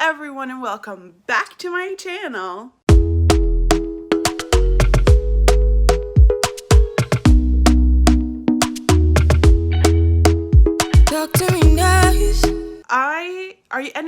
everyone and welcome back to my channel. Talk to me nice.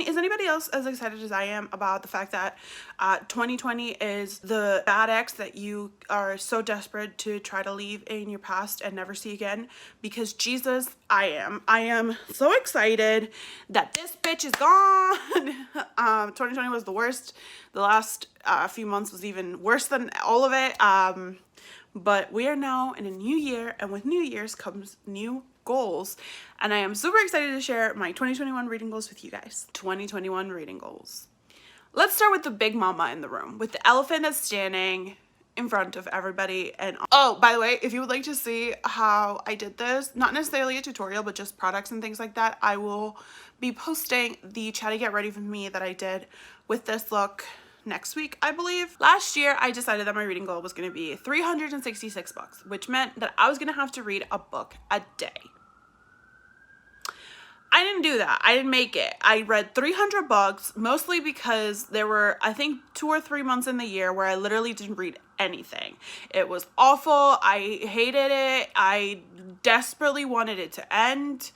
Is anybody else as excited as I am about the fact that 2020 is the bad ex that you are so desperate to try to leave in your past and never see again? Because Jesus, I am so excited that this bitch is gone. 2020 was the worst. The last few months was even worse than all of it. But we are now in a new year, and with new years comes new goals, and I am super excited to share my 2021 reading goals with you guys. 2021 reading goals. Let's start with the big mama in the room, with the elephant that's standing in front of everybody. And oh, by the way, if you would like to see how I did this, not necessarily a tutorial, but just products and things like that, I will be posting the Chantey Get Ready With Me that I did with this look next week, I believe. Last year, I decided that my reading goal was going to be 366 books, which meant that I was going to have to read a book a day. I didn't do that. I didn't make it. I read 300 books, mostly because there were, I think, 2 or 3 months in the year where I literally didn't read anything. It was awful. I hated it. I desperately wanted it to end.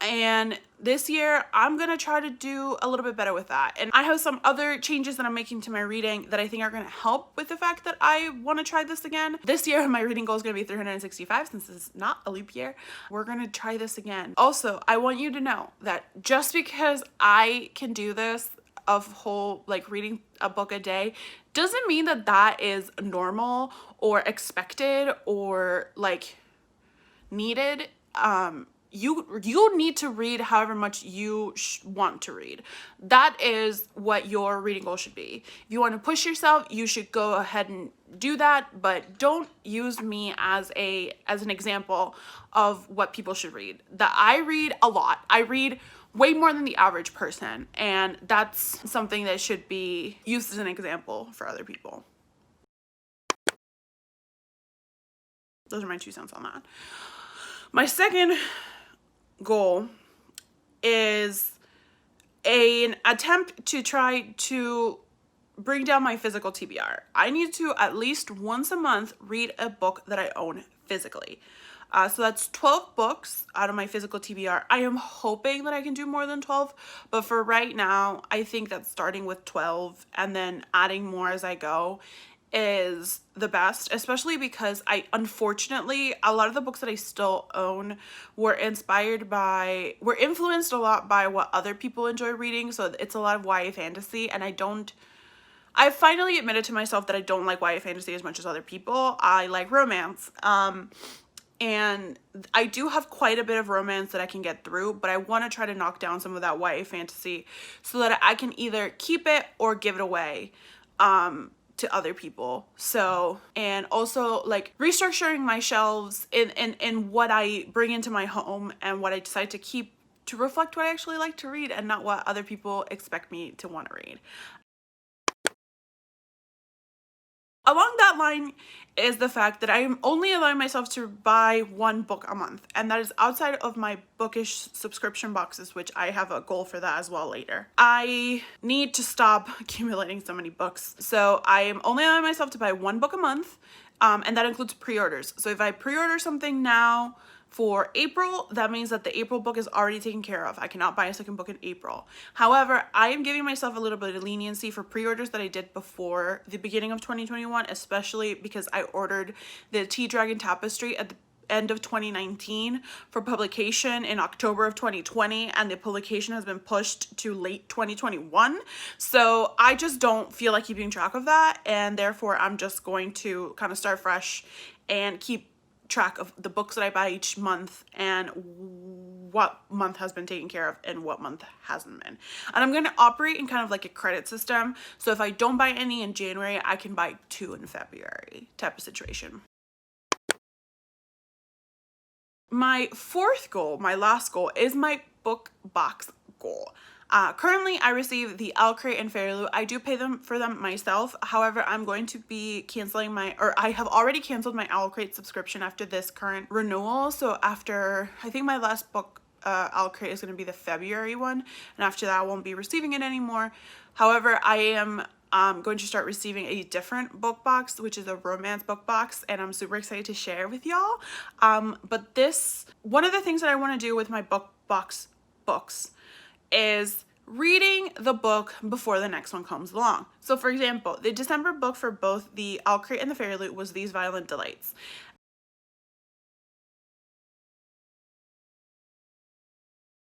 And this year, I'm going to try to do a little bit better with that. And I have some other changes that I'm making to my reading that I think are going to help with the fact that I want to try this again. This year, my reading goal is going to be 365 since this is not a leap year. We're going to try this again. Also, I want you to know that just because I can do this of whole, like, reading a book a day doesn't mean that that is normal or expected or, like, needed. You need to read however much you want to read. That is what your reading goal should be. If you want to push yourself, you should go ahead and do that, but don't use me as an example of what people should read. That I read a lot. I read way more than the average person, and that's something that should be used as an example for other people. Those are my 2 cents on that. My second goal is an attempt to try to bring down my physical TBR. I need to at least once a month read a book that I own physically. So that's 12 books out of my physical TBR. I am hoping that I can do more than 12, but for right now, I think that starting with 12 and then adding more as I go is the best, especially because unfortunately, a lot of the books that I still own were influenced a lot by what other people enjoy reading. So it's a lot of YA fantasy, and I finally admitted to myself that I don't like YA fantasy as much as other people. I like romance. And I do have quite a bit of romance that I can get through, but I want to try to knock down some of that YA fantasy so that I can either keep it or give it away to other people. So, and also like restructuring my shelves in what I bring into my home and what I decide to keep to reflect what I actually like to read and not what other people expect me to want to read. Along that line is the fact that I am only allowing myself to buy 1 book a month, and that is outside of my bookish subscription boxes, which I have a goal for that as well later. I need to stop accumulating so many books, so I am only allowing myself to buy 1 book a month, and that includes pre-orders. So if I pre-order something now for April, that means that the April book is already taken care of. I cannot buy a second book in April. However, I am giving myself a little bit of leniency for pre-orders that I did before the beginning of 2021, especially because I ordered the Tea Dragon Tapestry at the end of 2019 for publication in October of 2020, and the publication has been pushed to late 2021. So I just don't feel like keeping track of that, and therefore I'm just going to kind of start fresh and keep track of the books that I buy each month and what month has been taken care of and what month hasn't been. And I'm going to operate in kind of like a credit system. So if I don't buy any in January, I can buy 2 in February type of situation. My 4th goal, my last goal, is my book box goal. Currently, I receive the Owl Crate and Fairy. I do pay for them myself. However, I'm going to be canceling I have already canceled my Owl Crate subscription after this current renewal. So after, I think my last book I'll create is going to be the February one, and after that I won't be receiving it anymore. However, I am going to start receiving a different book box, which is a romance book box, and I'm super excited to share with y'all. But this, one of the things that I want to do with my book box books is reading the book before the next one comes along. So for example, the December book for both the I'll Create and the Fairy Loot was These Violent Delights.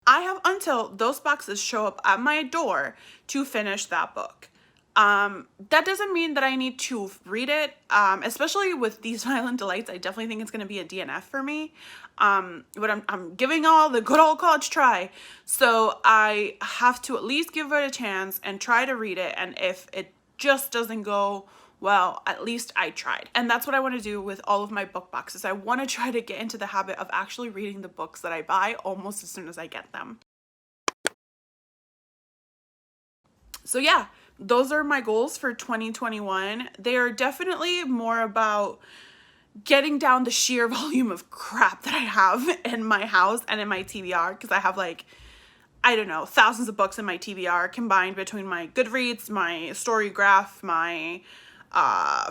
I have until those boxes show up at my door to finish that book. That doesn't mean that I need to read it, especially with These Violent Delights. I definitely think it's going to be a DNF for me, but I'm giving all the good old college try, so I have to at least give it a chance and try to read it, and if it just doesn't go well, at least I tried. And that's what I want to do with all of my book boxes. I want to try to get into the habit of actually reading the books that I buy almost as soon as I get them. So yeah, those are my goals for 2021. They are definitely more about getting down the sheer volume of crap that I have in my house and in my TBR, because I have like, I don't know, thousands of books in my TBR combined between my Goodreads, my Storygraph, my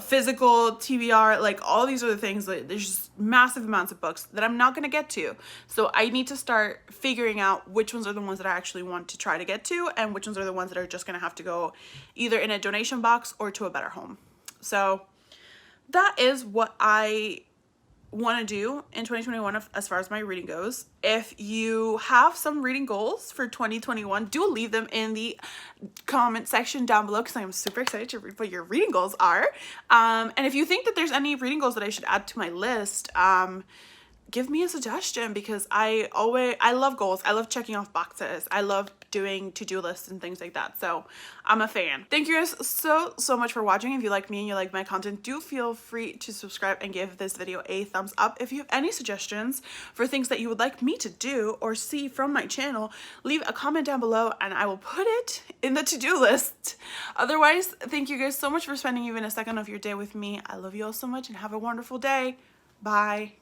physical TBR, like all these other things. Like, there's just massive amounts of books that I'm not going to get to. So I need to start figuring out which ones are the ones that I actually want to try to get to, and which ones are the ones that are just going to have to go either in a donation box or to a better home. So that is what I want to do in 2021 as far as my reading goes. If you have some reading goals for 2021, do leave them in the comment section down below, because I am super excited to read what your reading goals are. And if you think that there's any reading goals that I should add to my list, give me a suggestion, because I love goals. I love checking off boxes. I love doing to-do lists and things like that. So I'm a fan. Thank you guys so much for watching. If you like me and you like my content, do feel free to subscribe and give this video a thumbs up. If you have any suggestions for things that you would like me to do or see from my channel, leave a comment down below and I will put it in the to-do list. Otherwise, thank you guys so much for spending even a second of your day with me. I love you all so much and have a wonderful day. Bye.